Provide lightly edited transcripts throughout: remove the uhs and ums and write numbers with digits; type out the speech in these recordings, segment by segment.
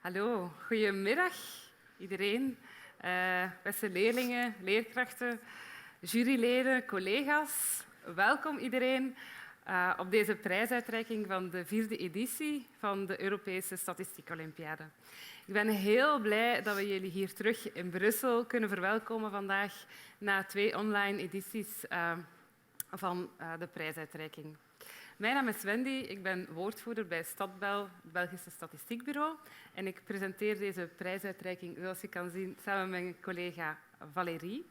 Hallo, goedemiddag iedereen. Beste leerlingen, leerkrachten, juryleden, collega's. Welkom iedereen op deze prijsuitreiking van de 4e editie van de Europese Statistiek Olympiade. Ik ben heel blij dat we jullie hier terug in Brussel kunnen verwelkomen vandaag na 2 online edities van de prijsuitreiking. Mijn naam is Wendy, ik ben woordvoerder bij Stadbel, het Belgische Statistiekbureau. En ik presenteer deze prijsuitreiking, zoals je kan zien, samen met mijn collega Valérie.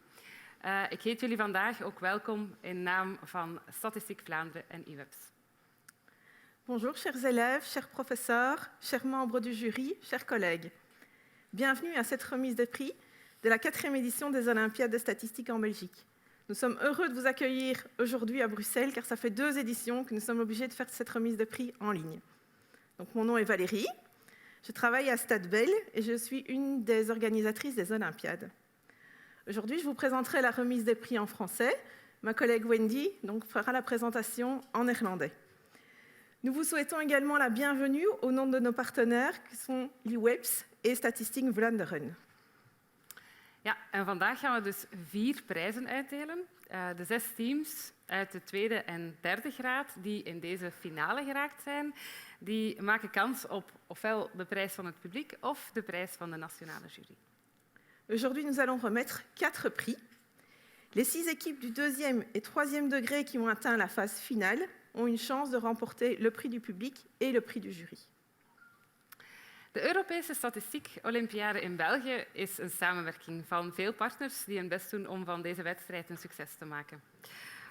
Ik heet jullie vandaag ook welkom in naam van Statistiek Vlaanderen en IWEBS. Bonjour, chers élèves, chers professeurs, chers membres du jury, chers collègues. Bienvenue à cette remise des prix de la 4e édition des Olympiades de statistique en Belgique. Nous sommes heureux de vous accueillir aujourd'hui à Bruxelles, car ça fait 2 éditions que nous sommes obligés de faire cette remise de prix en ligne. Donc, mon nom est Valérie, je travaille à Stadbel et je suis une des organisatrices des Olympiades. Aujourd'hui, je vous présenterai la remise des prix en français. Ma collègue Wendy fera la présentation en néerlandais. Nous vous souhaitons également la bienvenue au nom de nos partenaires, qui sont l'IWEBS et Statistiek Vlaanderen. Ja, en vandaag gaan we dus 4 prijzen uitdelen. De 6 teams uit de 2e en 3e graad die in deze finale geraakt zijn, die maken kans op ofwel de prijs van het publiek of de prijs van de nationale jury. Aujourd'hui, nous allons remettre 4 prix. Les 6 équipes du 2e et 3e degré qui ont atteint la phase finale ont une chance de remporter le prix du public et le prix du jury. De Europese Statistiek Olympiade in België is een samenwerking van veel partners die hun best doen om van deze wedstrijd een succes te maken.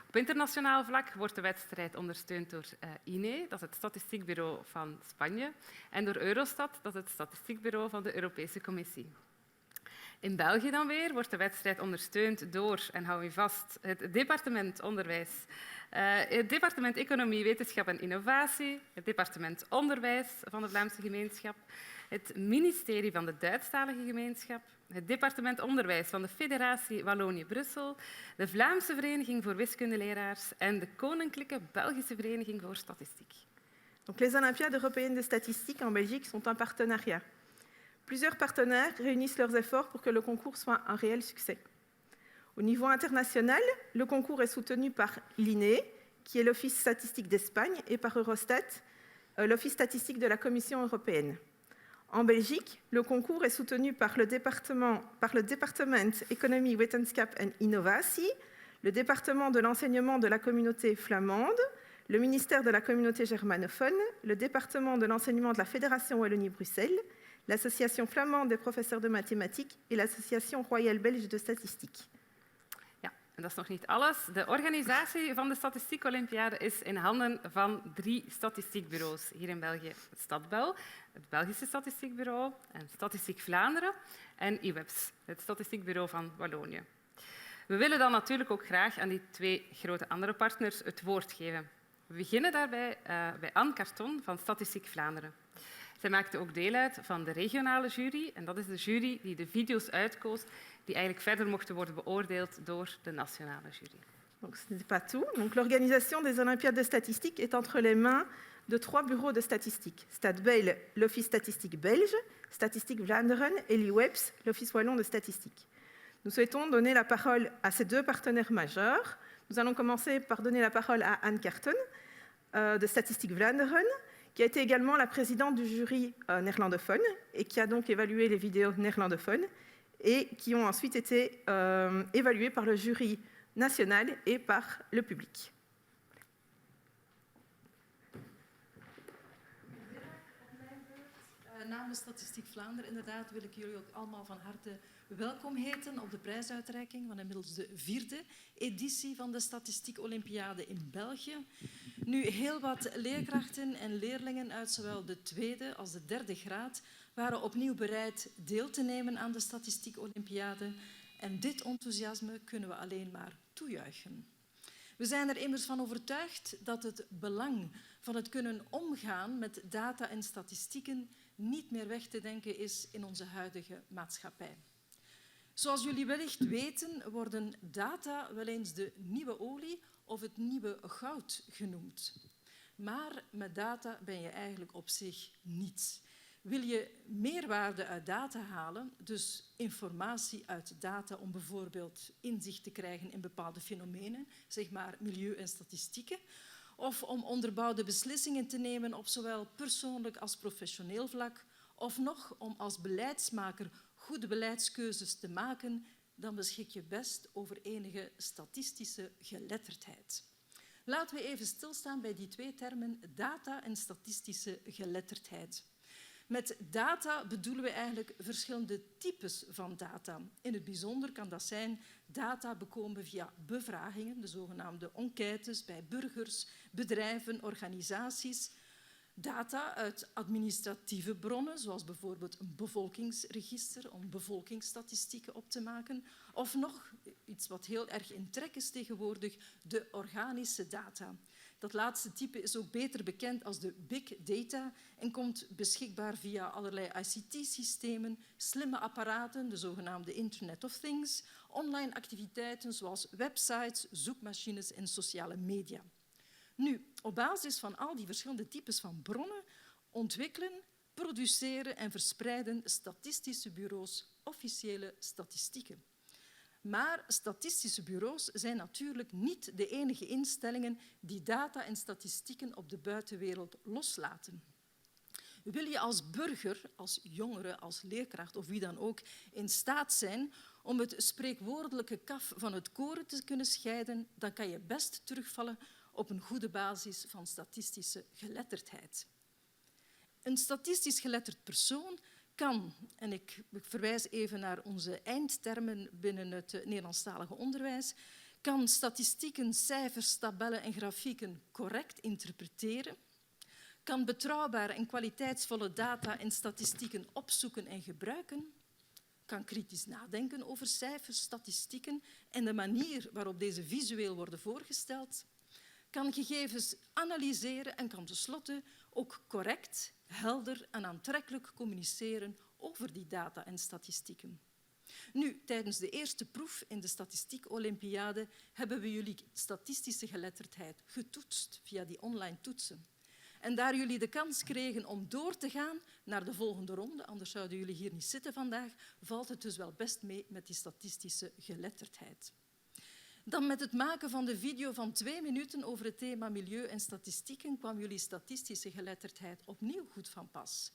Op internationaal vlak wordt de wedstrijd ondersteund door INE, dat is het statistiekbureau van Spanje, en door Eurostat, dat is het statistiekbureau van de Europese Commissie. In België dan weer wordt de wedstrijd ondersteund door, en hou je vast, het departement onderwijs, het departement Economie, Wetenschap en Innovatie, het departement Onderwijs van de Vlaamse gemeenschap, het ministerie van de Duitsstalige gemeenschap, het departement Onderwijs van de Federatie Wallonië-Brussel, de Vlaamse Vereniging voor Wiskundeleraars en de Koninklijke Belgische Vereniging voor Statistiek. Donc, les Olympiades européennes de statistique en Belgique sont un partenariat. Plusieurs partenaires réunissent leurs efforts pour que le concours soit un réel succès. Au niveau international, le concours est soutenu par l'INE, qui est l'Office statistique d'Espagne, et par Eurostat, l'Office statistique de la Commission européenne. En Belgique, le concours est soutenu par le département Economie, Wetenschap en Innovatie, le département de l'enseignement de la communauté flamande, le ministère de la communauté germanophone, le département de l'enseignement de la Fédération Wallonie-Bruxelles, l'Association flamande des professeurs de mathématiques et l'Association royale belge de statistiek. Ja, en dat is nog niet alles. De organisatie van de Statistiek Olympiade is in handen van 3 statistiekbureaus hier in België. Het Stadbel, het Belgische Statistiekbureau, en Statistiek Vlaanderen en IWEBS, het Statistiekbureau van Wallonië. We willen dan natuurlijk ook graag aan die 2 grote andere partners het woord geven. We beginnen daarbij bij Anne Carton van Statistiek Vlaanderen. Zij maakte ook deel uit van de regionale jury en dat is de jury die de video's uitkoos die eigenlijk verder mochten worden beoordeeld door de nationale jury. Donc, ce n'est pas tout. Donc, l'organisation des Olympiades de statistique est entre les mains de 3 bureaux de statistique. Stadbel, l'Office statistique belge, Statistiek Vlaanderen et l'IWEBS, l'Office wallon de statistique. Nous souhaitons donner la parole à ces 2 partenaires majeurs. Nous allons commencer par donner la parole à Anne Carton de Statistiek Vlaanderen, qui a été également la présidente du jury néerlandophone et qui a donc évalué les vidéos néerlandophones et qui ont ensuite été évaluées par le jury national et par le public. Namens Statistiek Vlaanderen inderdaad wil ik jullie ook allemaal van harte welkom heten op de prijsuitreiking van inmiddels de 4e editie van de Statistiek Olympiade in België. Nu, heel wat leerkrachten en leerlingen uit zowel de 2e als de 3e graad waren opnieuw bereid deel te nemen aan de Statistiek Olympiade. En dit enthousiasme kunnen we alleen maar toejuichen. We zijn er immers van overtuigd dat het belang van het kunnen omgaan met data en statistieken niet meer weg te denken is in onze huidige maatschappij. Zoals jullie wellicht weten, worden data wel eens de nieuwe olie of het nieuwe goud genoemd. Maar met data ben je eigenlijk op zich niets. Wil je meerwaarde uit data halen, dus informatie uit data om bijvoorbeeld inzicht te krijgen in bepaalde fenomenen, zeg maar milieu en statistieken, of om onderbouwde beslissingen te nemen op zowel persoonlijk als professioneel vlak, of nog om als beleidsmaker goede beleidskeuzes te maken, dan beschik je best over enige statistische geletterdheid. Laten we even stilstaan bij die twee termen data en statistische geletterdheid. Met data bedoelen we eigenlijk verschillende types van data. In het bijzonder kan dat zijn data bekomen via bevragingen, de zogenaamde enquêtes bij burgers, bedrijven, organisaties. Data uit administratieve bronnen, zoals bijvoorbeeld een bevolkingsregister om bevolkingsstatistieken op te maken. Of nog iets wat heel erg in trek is tegenwoordig, de organische data. Dat laatste type is ook beter bekend als de big data en komt beschikbaar via allerlei ICT-systemen, slimme apparaten, de zogenaamde Internet of Things, online activiteiten zoals websites, zoekmachines en sociale media. Nu, op basis van al die verschillende types van bronnen ontwikkelen, produceren en verspreiden statistische bureaus officiële statistieken. Maar statistische bureaus zijn natuurlijk niet de enige instellingen die data en statistieken op de buitenwereld loslaten. Wil je als burger, als jongere, als leerkracht of wie dan ook in staat zijn om het spreekwoordelijke kaf van het koren te kunnen scheiden, dan kan je best terugvallen op een goede basis van statistische geletterdheid. Een statistisch geletterd persoon kan, en ik verwijs even naar onze eindtermen binnen het Nederlandstalige onderwijs, kan statistieken, cijfers, tabellen en grafieken correct interpreteren, kan betrouwbare en kwaliteitsvolle data en statistieken opzoeken en gebruiken, kan kritisch nadenken over cijfers, statistieken en de manier waarop deze visueel worden voorgesteld, kan gegevens analyseren en kan tenslotte ook correct, helder en aantrekkelijk communiceren over die data en statistieken. Nu, tijdens de eerste proef in de Statistiek-Olympiade hebben we jullie statistische geletterdheid getoetst via die online toetsen. En daar jullie de kans kregen om door te gaan naar de volgende ronde, anders zouden jullie hier niet zitten vandaag, valt het dus wel best mee met die statistische geletterdheid. Dan met het maken van de video van 2 minuten over het thema milieu en statistieken kwam jullie statistische geletterdheid opnieuw goed van pas.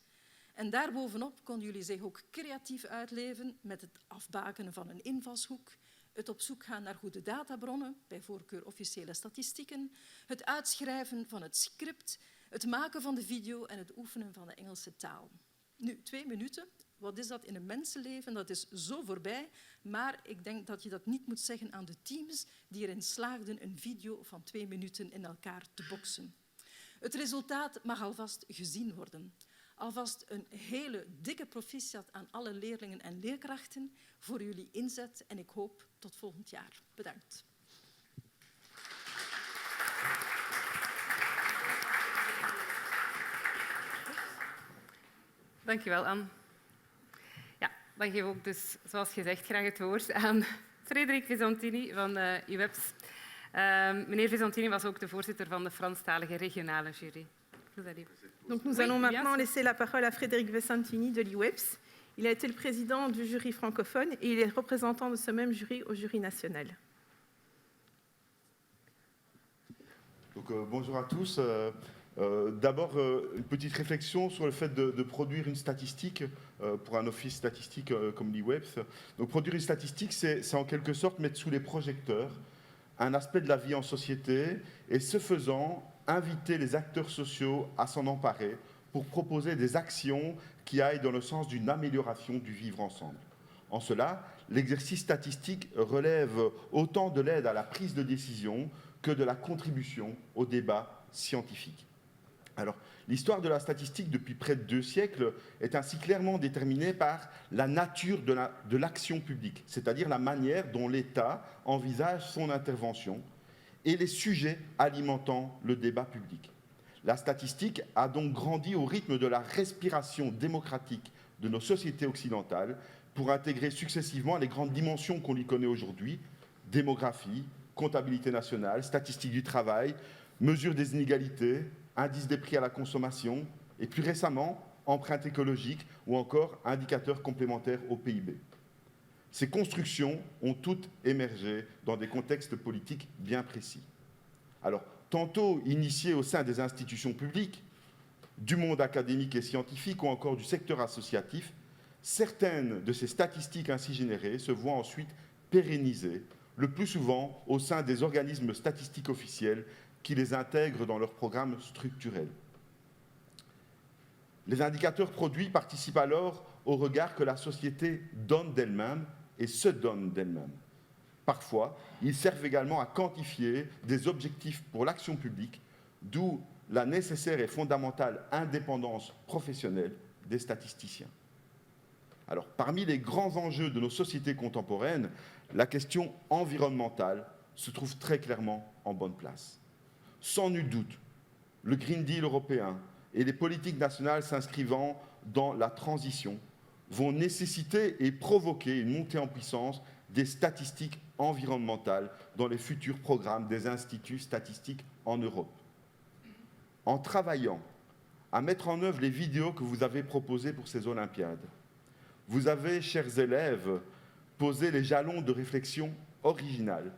En daarbovenop konden jullie zich ook creatief uitleven met het afbakenen van een invalshoek, het op zoek gaan naar goede databronnen, bij voorkeur officiële statistieken, het uitschrijven van het script, het maken van de video en het oefenen van de Engelse taal. Nu, 2 minuten. Wat is dat in een mensenleven? Dat is zo voorbij, maar ik denk dat je dat niet moet zeggen aan de teams die erin slaagden een video van 2 minuten in elkaar te boksen. Het resultaat mag alvast gezien worden. Alvast een hele dikke proficiat aan alle leerlingen en leerkrachten voor jullie inzet en ik hoop tot volgend jaar. Bedankt. Dank je wel, Anne. Ja, dan geef ik ook dus, zoals gezegd, graag het woord aan Frédéric Visantini van UWEPS. Meneer Visantini was ook de voorzitter van de Franstalige regionale jury. Donc nous allons maintenant laisser la parole à Frédéric Visantini de l'UWEPS. Il a été le président du jury francophone et il est représentant de ce même jury au jury national. Donc, bonjour à tous. D'abord, une petite réflexion sur le fait de produire une statistique pour un office statistique comme l'UWEPS. Donc, produire une statistique, c'est en quelque sorte mettre sous les projecteurs un aspect de la vie en société et, ce faisant, inviter les acteurs sociaux à s'en emparer pour proposer des actions qui aillent dans le sens d'une amélioration du vivre ensemble. En cela, l'exercice statistique relève autant de l'aide à la prise de décision que de la contribution au débat scientifique. Alors, l'histoire de la statistique depuis près de 2 siècles est ainsi clairement déterminée par la nature de l'action publique, c'est-à-dire la manière dont l'État envisage son intervention et les sujets alimentant le débat public. La statistique a donc grandi au rythme de la respiration démocratique de nos sociétés occidentales pour intégrer successivement les grandes dimensions qu'on lui connaît aujourd'hui, démographie, comptabilité nationale, statistique du travail, mesure des inégalités, indice des prix à la consommation et plus récemment, empreinte écologique ou encore indicateurs complémentaires au PIB. Ces constructions ont toutes émergé dans des contextes politiques bien précis. Alors, tantôt initiées au sein des institutions publiques, du monde académique et scientifique ou encore du secteur associatif, certaines de ces statistiques ainsi générées se voient ensuite pérennisées, le plus souvent au sein des organismes statistiques officiels qui les intègrent dans leurs programmes structurels. Les indicateurs produits participent alors au regard que la société donne d'elle-même et se donne d'elle-même. Parfois, ils servent également à quantifier des objectifs pour l'action publique, d'où la nécessaire et fondamentale indépendance professionnelle des statisticiens. Alors, parmi les grands enjeux de nos sociétés contemporaines, la question environnementale se trouve très clairement en bonne place. Sans nul doute, le Green Deal européen et les politiques nationales s'inscrivant dans la transition vont nécessiter et provoquer une montée en puissance des statistiques environnementales dans les futurs programmes des instituts statistiques en Europe. En travaillant à mettre en œuvre les vidéos que vous avez proposées pour ces Olympiades, vous avez, chers élèves, posé les jalons de réflexion originale,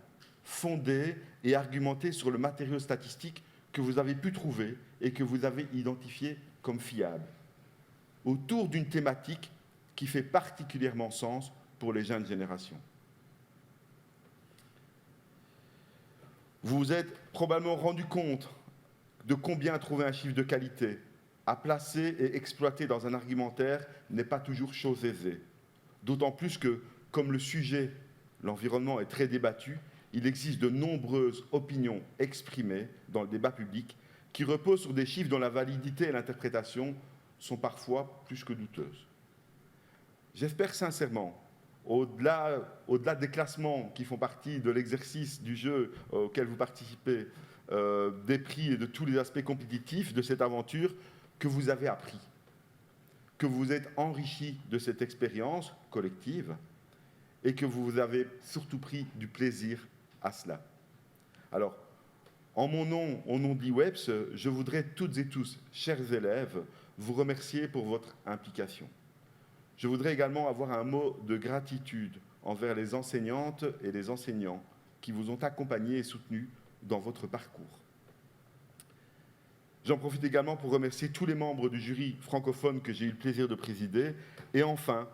fondée et argumentée sur le matériau statistique que vous avez pu trouver et que vous avez identifié comme fiable, autour d'une thématique qui fait particulièrement sens pour les jeunes générations. Vous vous êtes probablement rendu compte de combien trouver un chiffre de qualité, à placer et exploiter dans un argumentaire n'est pas toujours chose aisée. D'autant plus que, comme le sujet, l'environnement est très débattu, il existe de nombreuses opinions exprimées dans le débat public qui reposent sur des chiffres dont la validité et l'interprétation sont parfois plus que douteuses. J'espère sincèrement, au-delà des classements qui font partie de l'exercice du jeu auquel vous participez, des prix et de tous les aspects compétitifs de cette aventure, que vous avez appris, que vous êtes enrichis de cette expérience collective et que vous avez surtout pris du plaisir à cela. Alors, en mon nom, au nom de l'IWEPS, je voudrais toutes et tous, chers élèves, vous remercier pour votre implication. Je voudrais également avoir un mot de gratitude envers les enseignantes et les enseignants qui vous ont accompagnés et soutenus dans votre parcours. J'en profite également pour remercier tous les membres du jury francophone que j'ai eu le plaisir de présider. Et enfin,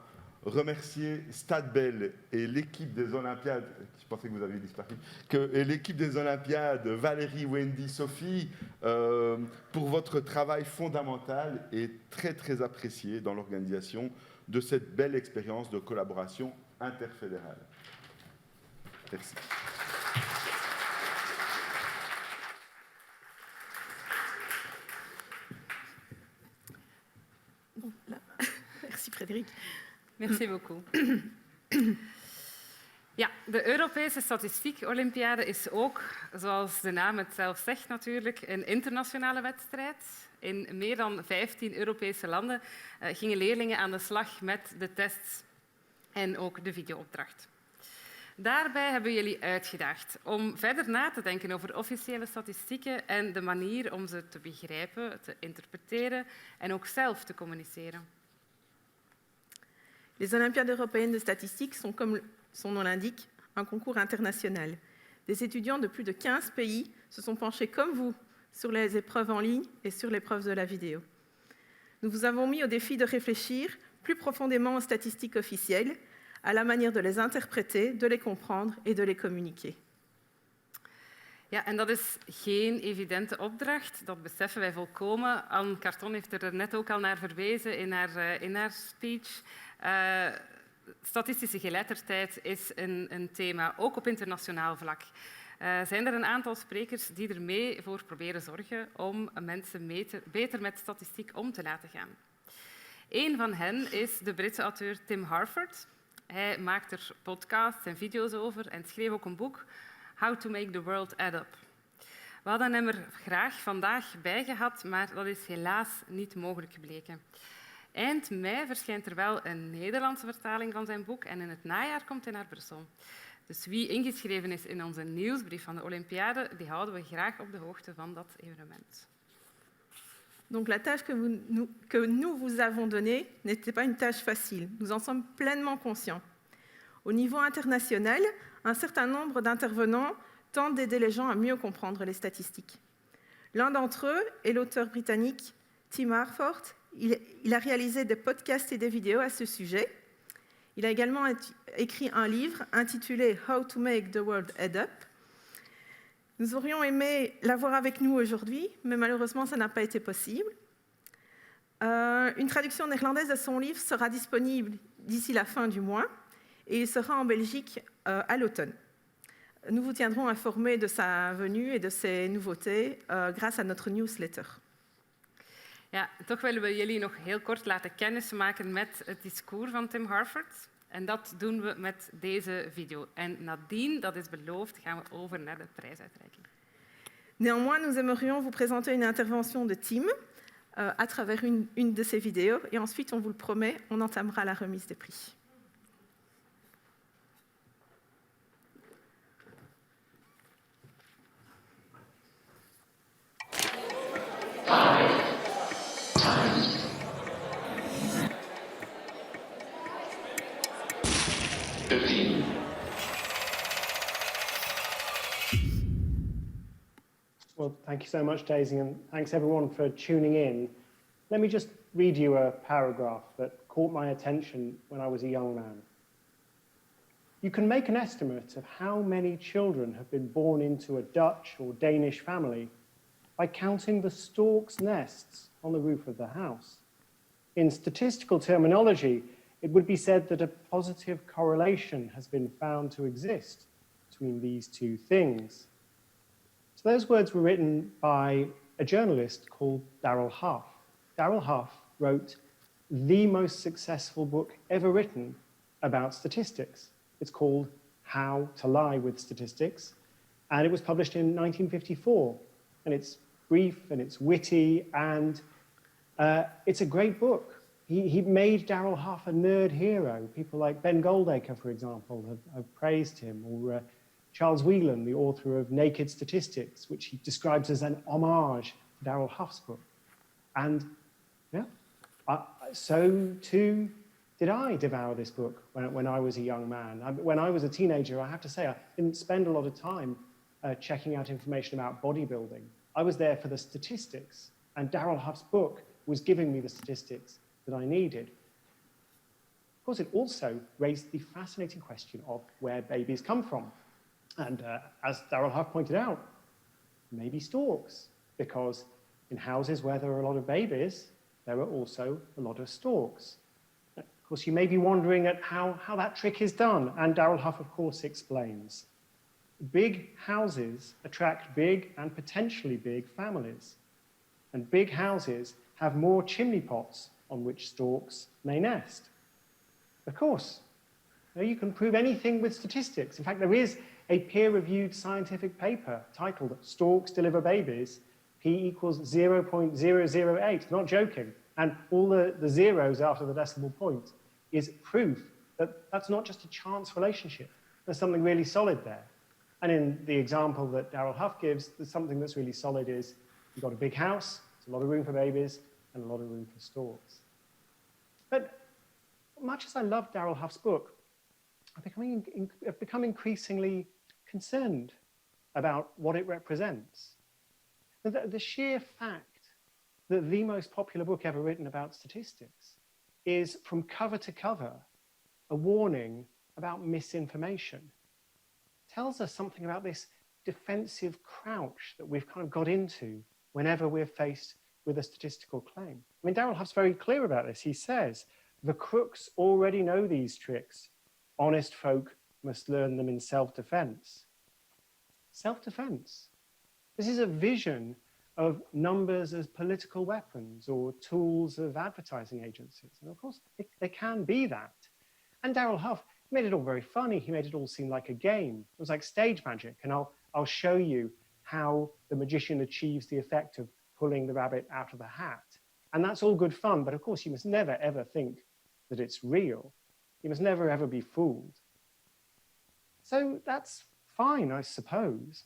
remercier Stade Bell et l'équipe des Olympiades, je pensais que vous aviez disparu, et l'équipe des Olympiades, Valérie, Wendy, Sophie, pour votre travail fondamental et très très apprécié dans l'organisation de cette belle expérience de collaboration interfédérale. Merci. Merci Frédéric. Merci beaucoup. Ja, de Europese Statistiek Olympiade is ook, zoals de naam het zelf zegt natuurlijk, een internationale wedstrijd. In meer dan 15 Europese landen gingen leerlingen aan de slag met de tests en ook de videoopdracht. Daarbij hebben we jullie uitgedaagd om verder na te denken over officiële statistieken en de manier om ze te begrijpen, te interpreteren en ook zelf te communiceren. Les Olympiades européennes de statistique sont, comme son nom l'indique, un concours international. Des étudiants de plus de 15 pays se sont penchés comme vous sur les épreuves en ligne et sur l'épreuve de la vidéo. Nous vous avons mis au défi de réfléchir plus profondément aux statistiques officielles, à la manière de les interpréter, de les comprendre et de les communiquer. Ja, en dat is geen evidente opdracht, dat beseffen wij volkomen. Anne Carton heeft er net ook al naar verwezen in haar speech. Statistische geletterdheid is een thema, ook op internationaal vlak. Zijn er een aantal sprekers die ermee voor proberen zorgen om mensen beter met statistiek om te laten gaan. Een van hen is de Britse auteur Tim Harford. Hij maakt er podcasts en video's over en schreef ook een boek, How to Make the World Add Up. We hadden hem er graag vandaag bij gehad, maar dat is helaas niet mogelijk gebleken. Eind mei verschijnt er wel een Nederlandse vertaling van zijn boek en in het najaar komt hij naar Brussel. Dus wie ingeschreven is in onze nieuwsbrief van de Olympiade, die houden we graag op de hoogte van dat evenement. Donc la tâche que nous vous avons donnée n'était pas une tâche facile. Nous en sommes pleinement conscients. Au niveau international, un certain nombre d'intervenants tentent d'aider les gens à mieux comprendre les statistiques. L'un d'entre eux est l'auteur britannique Tim Harford. Il a réalisé des podcasts et des vidéos à ce sujet. Il a également écrit un livre intitulé « How to make the world add up ». Nous aurions aimé l'avoir avec nous aujourd'hui, mais malheureusement, ça n'a pas été possible. Une traduction néerlandaise de son livre sera disponible d'ici la fin du mois et il sera en Belgique à l'automne. Nous vous tiendrons informés de sa venue et de ses nouveautés grâce à notre newsletter. Ja, toch willen we jullie nog heel kort laten kennismaken met het discours van Tim Harford. En dat doen we met deze video. En nadien, dat is beloofd, gaan we over naar de prijsuitreiking. Néanmoins, nous aimerions vous présenter une intervention de Tim à travers une de ses vidéos. Et ensuite, on vous le promet, on entamera la remise des prix. Well, thank you so much, Daisy, and thanks everyone for tuning in. Let me just read you a paragraph that caught my attention when I was a young man. You can make an estimate of how many children have been born into a Dutch or Danish family by counting the storks' nests on the roof of the house. In statistical terminology, it would be said that a positive correlation has been found to exist between these two things. So those words were written by a journalist called Darrell Huff. Darrell Huff wrote the most successful book ever written about statistics. It's called How to Lie with Statistics, and it was published in 1954. And it's brief and it's witty, and it's a great book. He made Darrell Huff a nerd hero. People like Ben Goldacre, for example, have praised him, or Charles Whelan, the author of Naked Statistics, which he describes as an homage to Darrell Huff's book. And yeah, so too did I devour this book when I was a young man. When I was a teenager, I have to say, I didn't spend a lot of time checking out information about bodybuilding. I was there for the statistics, and Darrell Huff's book was giving me the statistics that I needed. Of course, it also raised the fascinating question of where babies come from. And as Darrell Huff pointed out, maybe storks, because in houses where there are a lot of babies, there are also a lot of storks. Of course, you may be wondering at how that trick is done, and Darrell Huff, of course, explains. Big houses attract big and potentially big families, and big houses have more chimney pots on which storks may nest. Of course, you can prove anything with statistics. In fact, there is a peer-reviewed scientific paper titled Storks Deliver Babies, P equals 0.008, not joking. And all the zeros after the decimal point is proof that that's not just a chance relationship. There's something really solid there. And in the example that Darrell Huff gives, there's something that's really solid is you've got a big house, there's a lot of room for babies, and a lot of room for storks. But much as I love Darrell Huff's book, I've become increasingly concerned about what it represents. The sheer fact that the most popular book ever written about statistics is, from cover to cover, a warning about misinformation. Tells us something about this defensive crouch that we've kind of got into whenever we're faced with a statistical claim. I mean, Darrell Huff's very clear about this. He says, the crooks already know these tricks. Honest folk must learn them in self-defense. Self-defense. This is a vision of numbers as political weapons or tools of advertising agencies. And of course, they can be that. And Darrell Huff made it all very funny. He made it all seem like a game. It was like stage magic. And I'll show you how the magician achieves the effect of pulling the rabbit out of the hat. And that's all good fun. But of course, you must never, ever think that it's real. You must never, ever be fooled. So that's fine, I suppose.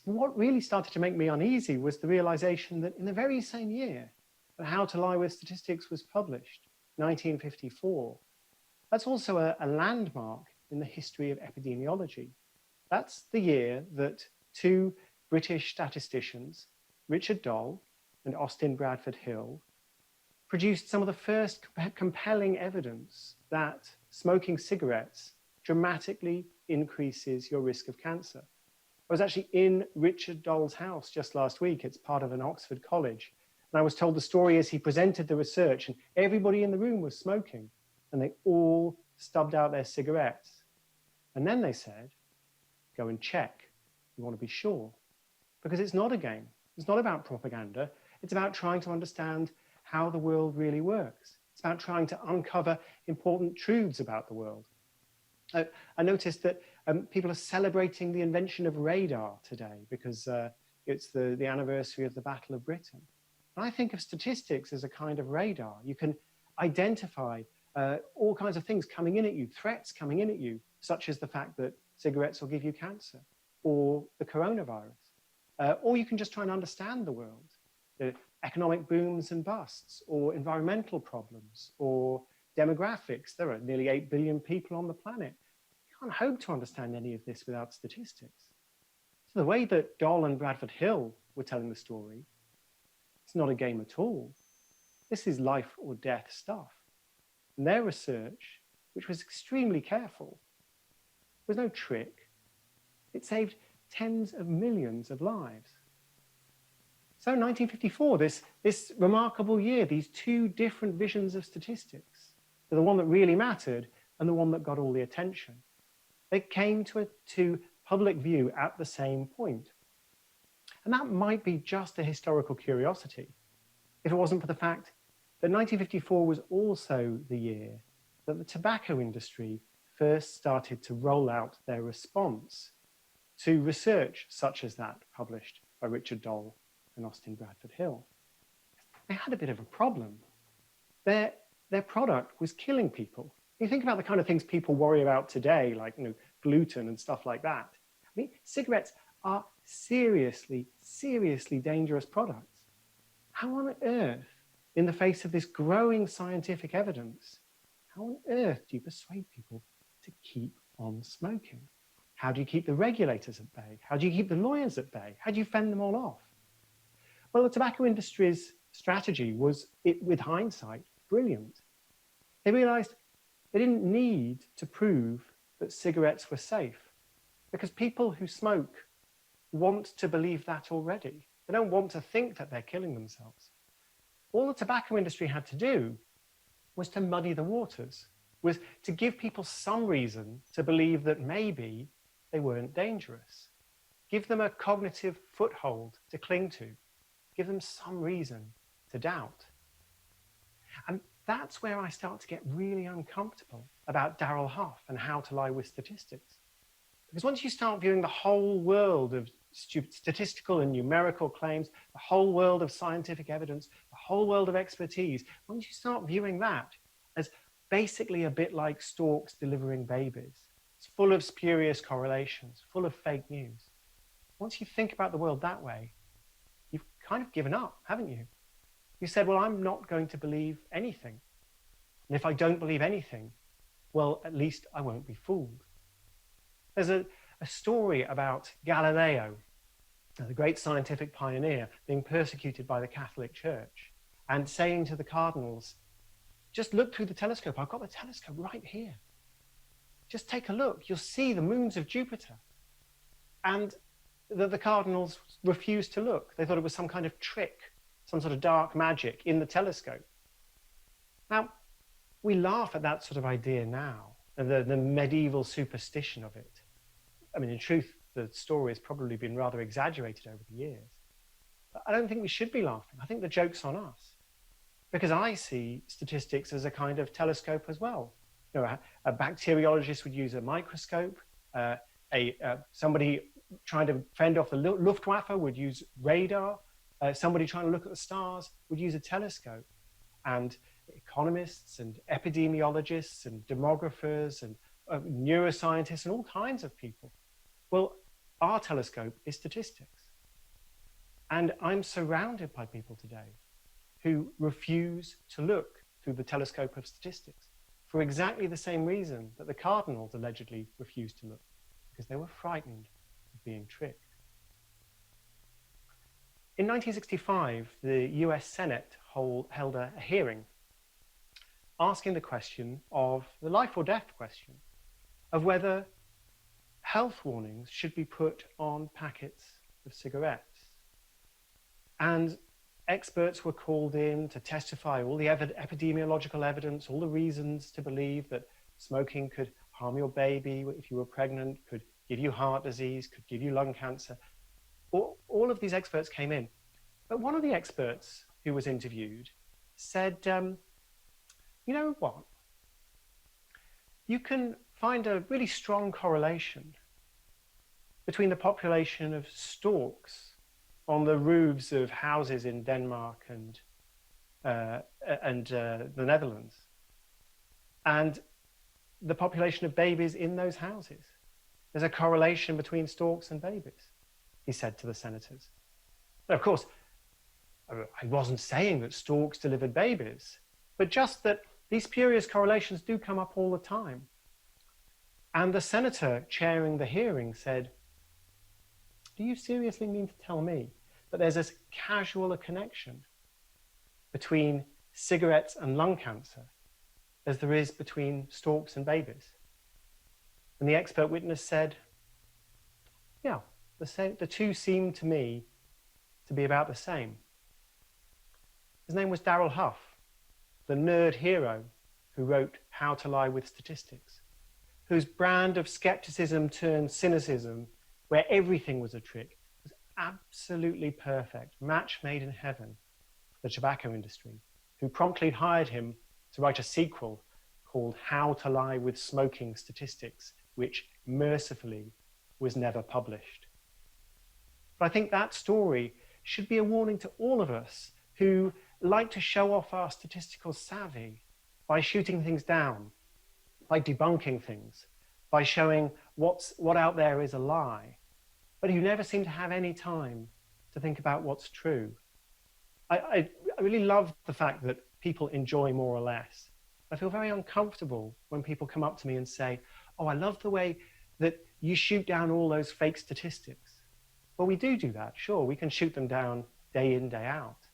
What really started to make me uneasy was the realization that in the very same year that How to Lie with Statistics was published, 1954, that's also a landmark in the history of epidemiology. That's the year that two British statisticians, Richard Doll and Austin Bradford Hill, produced some of the first compelling evidence that smoking cigarettes dramatically increases your risk of cancer. I was actually in Richard Doll's house just last week. It's part of an Oxford college. And I was told the story as he presented the research, and everybody in the room was smoking, and they all stubbed out their cigarettes. And then they said, go and check. You want to be sure. Because it's not a game. It's not about propaganda. It's about trying to understand how the world really works. It's about trying to uncover important truths about the world. I noticed that people are celebrating the invention of radar today because it's the anniversary of the Battle of Britain. And I think of statistics as a kind of radar. You can identify all kinds of things coming in at you, threats coming in at you, such as the fact that cigarettes will give you cancer, or the coronavirus. Or you can just try and understand the world, the economic booms and busts, or environmental problems, or demographics. There are nearly 8 billion people on the planet. You can't hope to understand any of this without statistics. So the way that Doll and Bradford Hill were telling the story, it's not a game at all. This is life or death stuff. And their research, which was extremely careful, was no trick. It saved tens of millions of lives. So in 1954, this remarkable year, these two different visions of statistics, the one that really mattered and the one that got all the attention, they came to public view at the same point. And that might be just a historical curiosity if it wasn't for the fact that 1954 was also the year that the tobacco industry first started to roll out their response to research such as that published by Richard Doll and Austin Bradford Hill. They had a bit of a problem. Their product was killing people. You think about the kind of things people worry about today, like gluten and stuff like that. I mean, cigarettes are seriously, seriously dangerous products. How on earth, in the face of this growing scientific evidence, how on earth do you persuade people to keep on smoking? How do you keep the regulators at bay? How do you keep the lawyers at bay? How do you fend them all off? Well, the tobacco industry's strategy was, with hindsight, brilliant. They realized they didn't need to prove that cigarettes were safe because people who smoke want to believe that already. They don't want to think that they're killing themselves. All the tobacco industry had to do was to muddy the waters, was to give people some reason to believe that maybe they weren't dangerous. Give them a cognitive foothold to cling to. Give them some reason to doubt. And that's where I start to get really uncomfortable about Darrell Huff and How to Lie with Statistics. Because once you start viewing the whole world of statistical and numerical claims, the whole world of scientific evidence, the whole world of expertise, once you start viewing that as basically a bit like storks delivering babies, it's full of spurious correlations, full of fake news. Once you think about the world that way, you've kind of given up, haven't you? You said, well, I'm not going to believe anything. And if I don't believe anything, well, at least I won't be fooled. There's a story about Galileo, the great scientific pioneer, being persecuted by the Catholic Church and saying to the cardinals, just look through the telescope. I've got the telescope right here. Just take a look. You'll see the moons of Jupiter. And the cardinals refused to look. They thought it was some kind of trick, some sort of dark magic in the telescope. Now, we laugh at that sort of idea now, and the medieval superstition of it. I mean, in truth, the story has probably been rather exaggerated over the years. But I don't think we should be laughing. I think the joke's on us. Because I see statistics as a kind of telescope as well. A bacteriologist would use a microscope. Somebody trying to fend off the Luftwaffe would use radar. Somebody trying to look at the stars would use a telescope. And economists and epidemiologists and demographers and neuroscientists and all kinds of people. Well, our telescope is statistics. And I'm surrounded by people today who refuse to look through the telescope of statistics for exactly the same reason that the cardinals allegedly refused to look, because they were frightened of being tricked. In 1965, the US Senate held a hearing asking the question of the life or death question of whether health warnings should be put on packets of cigarettes. And experts were called in to testify all the epidemiological evidence, all the reasons to believe that smoking could harm your baby if you were pregnant, could give you heart disease, could give you lung cancer. All of these experts came in. But one of the experts who was interviewed said, you know what? You can find a really strong correlation between the population of storks on the roofs of houses in Denmark and the Netherlands, and the population of babies in those houses. There's a correlation between storks and babies, he said to the senators. Now, of course, I wasn't saying that storks delivered babies, but just that these spurious correlations do come up all the time. And the senator chairing the hearing said, do you seriously mean to tell me that there's as casual a connection between cigarettes and lung cancer as there is between storks and babies? And the expert witness said, yeah, the two seem to me to be about the same. His name was Darrell Huff, the nerd hero who wrote How to Lie with Statistics, whose brand of skepticism turned cynicism, where everything was a trick, was absolutely perfect, match made in heaven for the tobacco industry, who promptly hired him to write a sequel called How to Lie with Smoking Statistics, which mercifully was never published. But I think that story should be a warning to all of us who like to show off our statistical savvy by shooting things down, by debunking things, by showing what out there is a lie, but who never seem to have any time to think about what's true. I really love the fact that people enjoy more or less. I feel very uncomfortable when people come up to me and say, oh, I love the way that you shoot down all those fake statistics. Well, we do that, sure. We can shoot them down day in, day out.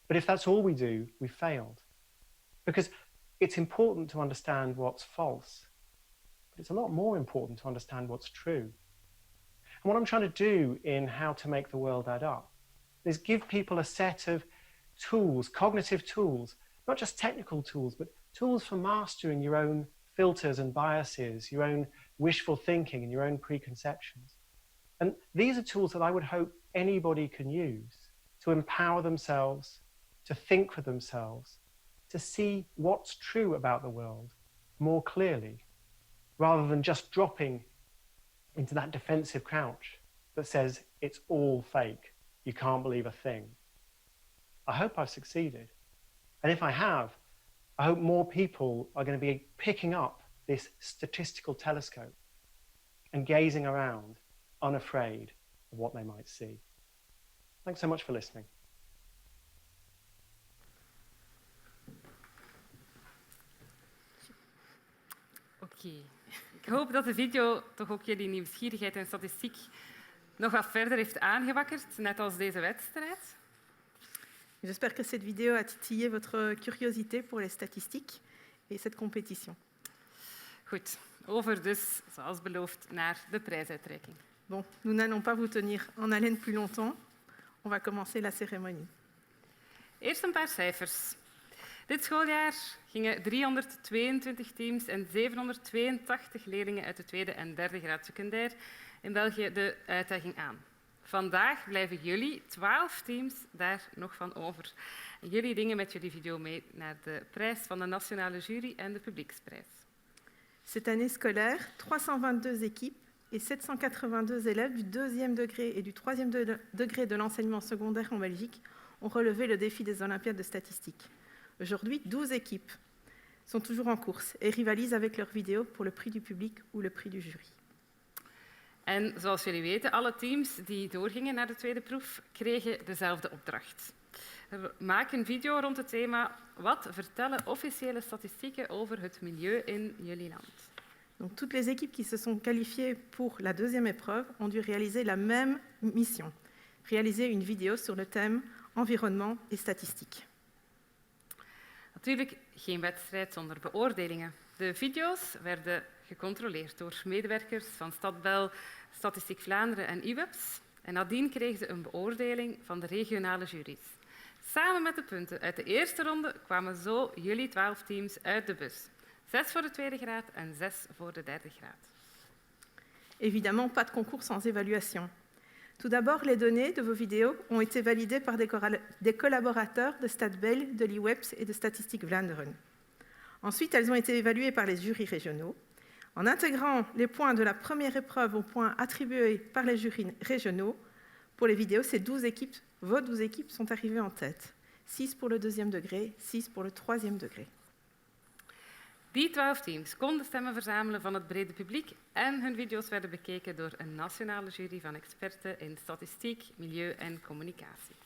But if that's all we do, we failed. Because it's important to understand what's false, but it's a lot more important to understand what's true. And what I'm trying to do in How to Make the World Add Up is give people a set of tools, cognitive tools, not just technical tools, but tools for mastering your own filters and biases, your own wishful thinking and your own preconceptions. And these are tools that I would hope anybody can use to empower themselves, to think for themselves, to see what's true about the world more clearly, rather than just dropping into that defensive crouch that says it's all fake, you can't believe a thing. I hope I've succeeded. And if I have, I hope more people are going to be picking up this statistical telescope and gazing around, unafraid of what they might see. Thanks so much for listening. Oké. Ik hoop dat de video toch ook jullie nieuwsgierigheid en statistiek nog wat verder heeft aangewakkerd, net als deze wedstrijd. J'espère que cette vidéo a titillé votre curiosité pour les statistiques et cette compétition. Goed, over dus, zoals beloofd, naar de prijsuitreiking. Bon, nous n'allons pas vous tenir en haleine plus longtemps. On va commencer la cérémonie. Eerst een paar cijfers. Dit schooljaar gingen 322 teams en 782 leerlingen uit de tweede en derde graad secundair in België de uitdaging aan. Vandaag blijven jullie, 12 teams, daar nog van over. En jullie dingen met jullie video mee naar de prijs van de nationale jury en de publieksprijs. Cette année scolaire, 322 équipes et 782 élèves du deuxième degré et du troisième degré de l'enseignement secondaire en Belgique ont relevé le défi des Olympiades de statistique. Aujourd'hui, 12 équipes sont toujours en course et rivalisent avec leurs vidéos pour le prix du public ou le prix du jury. En zoals jullie weten, alle teams die doorgingen naar de tweede proef, kregen dezelfde opdracht. Maak een video rond het thema wat vertellen officiële statistieken over het milieu in jullie land. Donc, toutes les équipes qui se sont qualifiées pour la deuxième épreuve ont dû réaliser la même mission, réaliser une vidéo sur le thème environnement et statistique. Natuurlijk geen wedstrijd zonder beoordelingen. De video's werden gecontroleerd door medewerkers van Stadbel, Statistiek Vlaanderen en IWEPS. En nadien kregen ze een beoordeling van de regionale juries. Samen met de punten uit de eerste ronde kwamen zo jullie 12 teams uit de bus. 6 voor de tweede graad en 6 voor de derde graad. Évidemment, pas de concours sans évaluation. Tout d'abord, les données de vos vidéos ont été validées par des collaborateurs de Stadbel, de l'IWEPS et de Statistiek Vlaanderen. Ensuite, elles ont été évaluées par les jurys régionaux. En intégrant les points de la première épreuve aux points attribués par les jurys régionaux, pour les vidéos, vos 12 équipes sont arrivées en tête. 6 pour le deuxième degré, 6 pour le troisième degré. Die 12 teams konden stemmen verzamelen van het brede publiek en hun video's werden bekeken door een nationale jury van experten in statistiek, milieu en communicatie.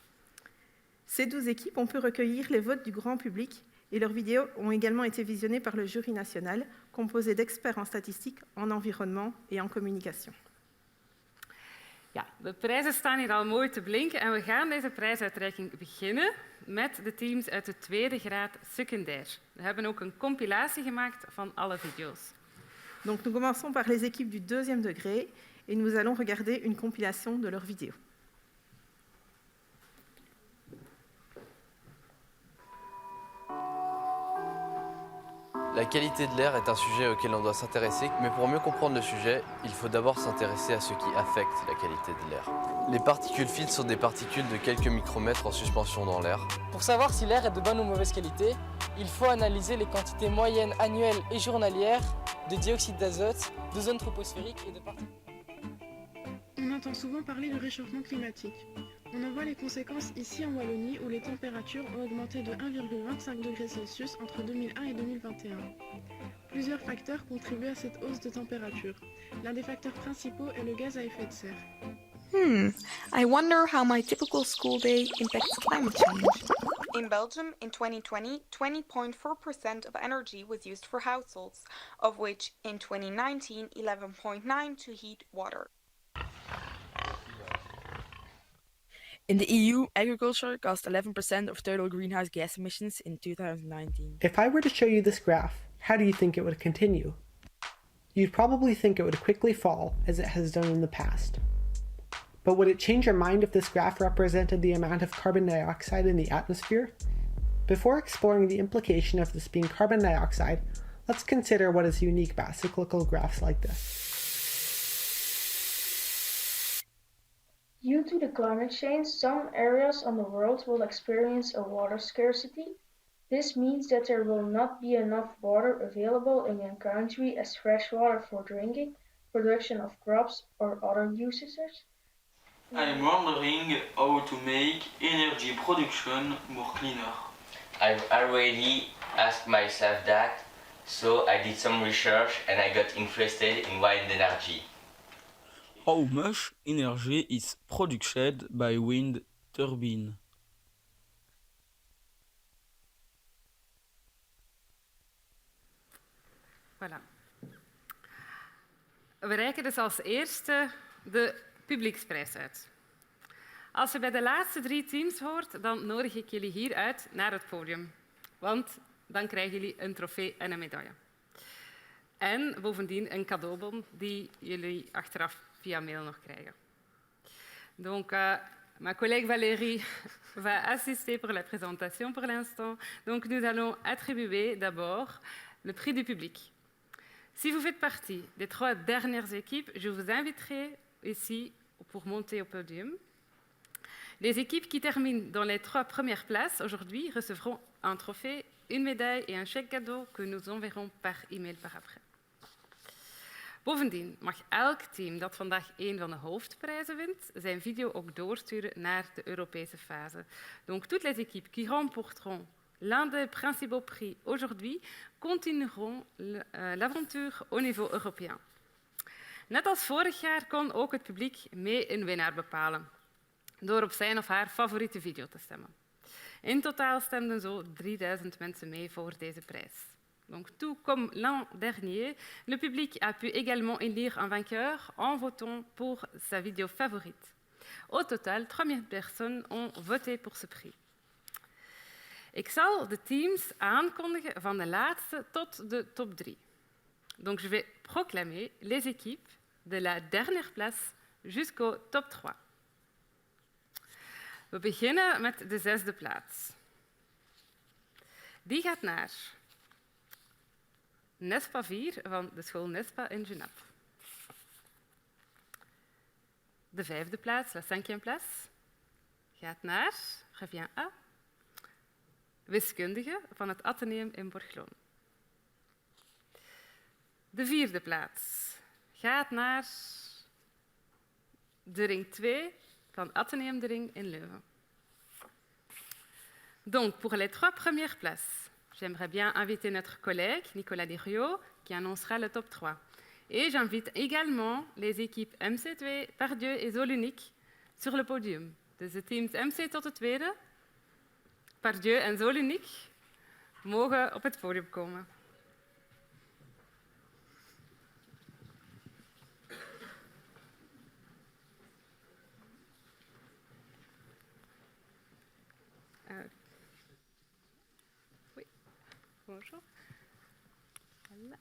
Ces 12 équipes ont pu recueillir les votes du grand public et leurs vidéos ont également été visionnées par le jury national, composé d'experts en statistique, en environnement et en communication. Ja, de prijzen staan hier al mooi te blinken en we gaan deze prijsuitreiking beginnen met de teams uit de tweede graad secundair. We hebben ook een compilatie gemaakt van alle video's. Donc nous commençons par les équipes du deuxième degré et nous allons regarder une compilation de leurs vidéos. La qualité de l'air est un sujet auquel on doit s'intéresser, mais pour mieux comprendre le sujet, il faut d'abord s'intéresser à ce qui affecte la qualité de l'air. Les particules fines sont des particules de quelques micromètres en suspension dans l'air. Pour savoir si l'air est de bonne ou mauvaise qualité, il faut analyser les quantités moyennes annuelles et journalières de dioxyde d'azote, d'ozone troposphérique et de particules. On entend souvent parler du réchauffement climatique. On en voit les conséquences ici en Wallonie où les températures ont augmenté de 1,25 degrés Celsius entre 2001 et 2021. Plusieurs facteurs contribuent à cette hausse de température. L'un des facteurs principaux est le gaz à effet de serre. I wonder how my typical school day impacts climate change. In Belgium, in 2020, 20.4% of energy was used for households, of which in 2019, 11.9% to heat water. In the EU, agriculture caused 11% of total greenhouse gas emissions in 2019. If I were to show you this graph, how do you think it would continue? You'd probably think it would quickly fall, as it has done in the past. But would it change your mind if this graph represented the amount of carbon dioxide in the atmosphere? Before exploring the implication of this being carbon dioxide, let's consider what is unique about cyclical graphs like this. Due to the climate change, some areas on the world will experience a water scarcity. This means that there will not be enough water available in a country as fresh water for drinking, production of crops, or other uses. I'm wondering how to make energy production more cleaner. I've already asked myself that, so I did some research and I got interested in wind energy. How much energy is produced by wind turbine? Voilà. We reiken dus als eerste de publieksprijs uit. Als je bij de laatste 3 teams hoort, dan nodig ik jullie hier uit naar het podium. Want dan krijgen jullie een trofee en een medaille. En bovendien een cadeaubon die jullie achteraf via mail nog krijgen. Donc, ma collègue Valérie va assister pour la présentation pour l'instant. Donc, nous allons attribuer d'abord le prix du public. Si vous faites partie des 3 dernières équipes, je vous inviterai ici pour monter au podium. Les équipes qui terminent dans les 3 premières places aujourd'hui recevront un trophée, une médaille et un chèque cadeau que nous enverrons par e-mail par après. Bovendien mag elk team dat vandaag een van de hoofdprijzen wint, zijn video ook doorsturen naar de Europese fase. Donc toutes les équipes qui remporteront l'un des principaux prix aujourd'hui continueront l'aventure au niveau européen. Net als vorig jaar kon ook het publiek mee een winnaar bepalen, door op zijn of haar favoriete video te stemmen. In totaal stemden zo 3000 mensen mee voor deze prijs. Donc, tout comme l'an dernier, le public a pu également élire un vainqueur en votant pour sa vidéo favorite. Au total, 3000 personnes ont voté pour ce prix. Ik zal de teams aankondigen van de laatste tot de top 3. Donc, je vais proclamer les équipes de la dernière place jusqu'au top 3. We beginnen met de 6e plaats. Die gaat naar Nespa 4 van de school Nespa in Genappe. De 5e plaats, la 5e place, gaat naar, revient à, wiskundige van het Atheneum in Borglum. De 4e plaats gaat naar de ring 2 van Atheneum de Ring in Leuven. Donc, pour les 3 premières places, j'aimerais bien inviter notre collègue Nicolas Desriaux qui annoncera le top 3. Et j'invite également les équipes MC2, Pardieu et Zolunik sur le podium. Dus de teams MC tot het tweede, Pardieu en Zolunik mogen op het podium komen. Oui, bonjour. Voilà.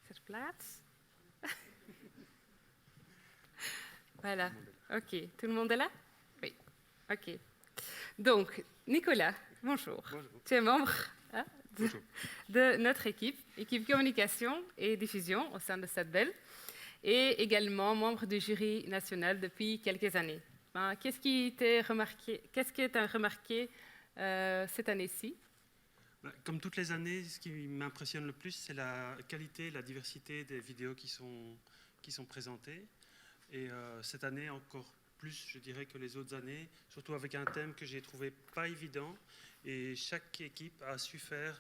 Sur place. Voilà. OK. Tout le monde est là? Oui. OK. Donc, Nicolas, bonjour. Bonjour. Tu es membre de notre équipe communication et diffusion au sein de SATBEL, et également membre du jury national depuis quelques années. Qu'est-ce que tu as remarqué cette année-ci? Comme toutes les années, ce qui m'impressionne le plus, c'est la qualité et la diversité des vidéos qui sont présentées. Et cette année, encore plus, je dirais, que les autres années, surtout avec un thème que j'ai trouvé pas évident. Et chaque équipe a su faire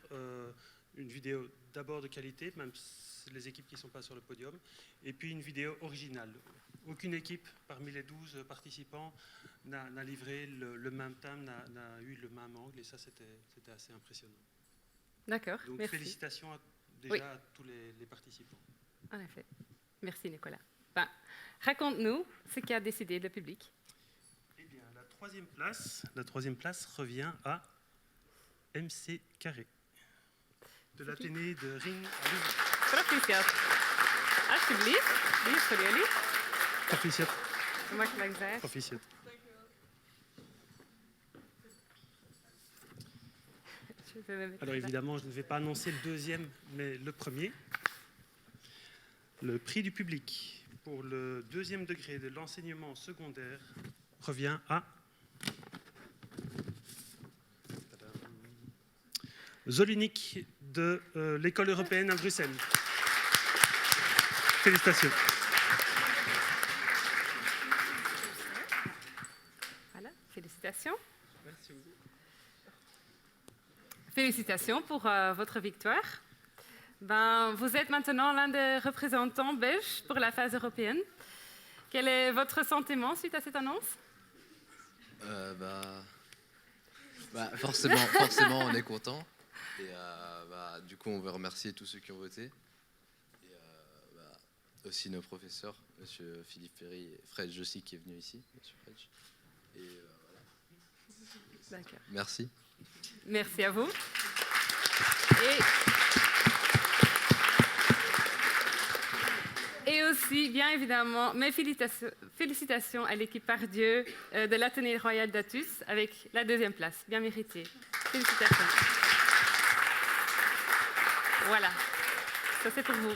une vidéo d'abord de qualité, même les équipes qui ne sont pas sur le podium, et puis une vidéo originale. Aucune équipe parmi les 12 participants n'a livré le même thème, n'a eu le même angle, et ça, c'était assez impressionnant. D'accord, donc merci. Félicitations déjà à tous les participants. En effet. Merci Nicolas. Raconte-nous ce qu'a décidé le public. Eh bien, la troisième place revient à MC Carré, de l'Athénée de Ring à Leuven. Proficiat. Alsjeblieft, die is voor jullie. Proficiat. Gemakkelijk zijn. Proficiat. Alors évidemment, je ne vais pas annoncer le deuxième, mais le premier. Le prix du public pour le 2e degré de l'enseignement secondaire revient à Zolunik de l'école européenne à Bruxelles. Félicitations. Voilà, félicitations. Merci beaucoup. Félicitations pour votre victoire. Vous êtes maintenant l'un des représentants belges pour la phase européenne. Quel est votre sentiment suite à cette annonce? Forcément, on est content. Et du coup, on veut remercier tous ceux qui ont voté. Et aussi nos professeurs, Monsieur Philippe Ferry et Fred Jossy qui est venu ici. Monsieur Fred. Et voilà. D'accord. Merci. Merci à vous. Et aussi, bien évidemment, mes félicitations à l'équipe Pardieu de l'Athénée Royal d'Athus avec la 2e place, bien méritée. Félicitations. Voilà, ça c'est pour vous.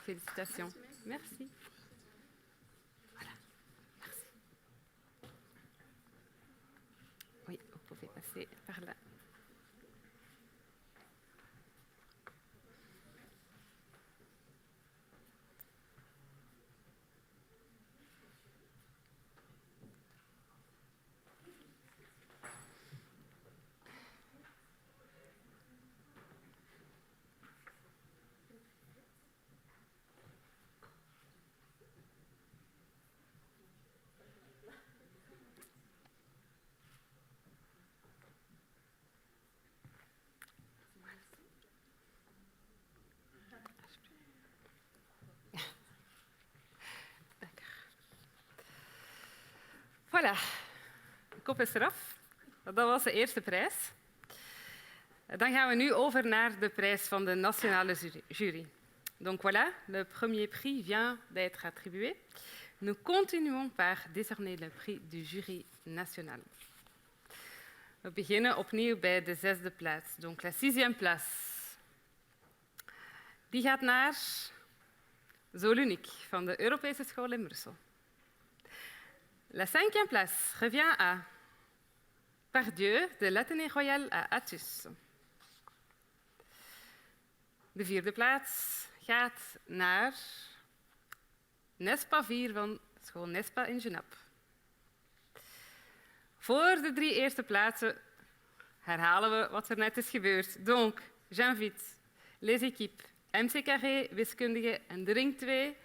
Félicitations. Merci. Voilà, merci. Oui, vous pouvez passer par là. Voilà, de kop is eraf. Dat was de eerste prijs. Dan gaan we nu over naar de prijs van de nationale jury. Donc voilà, le premier prix vient d'être attribué. Nous continuons par décerner le prix du jury national. We beginnen opnieuw bij de 6e plaats, donc la 6e place. Die gaat naar Zolunic van de Europese School in Brussel. La 5e place revient à Pardieu de l'Athénée Royal à Athus. De 4e plaats gaat naar Nespa 4 van school Nespa in Genappe. Voor de 3 eerste plaatsen herhalen we wat er net is gebeurd. Donc, j'invite les équipes MC Carré, wiskundige en de ring 2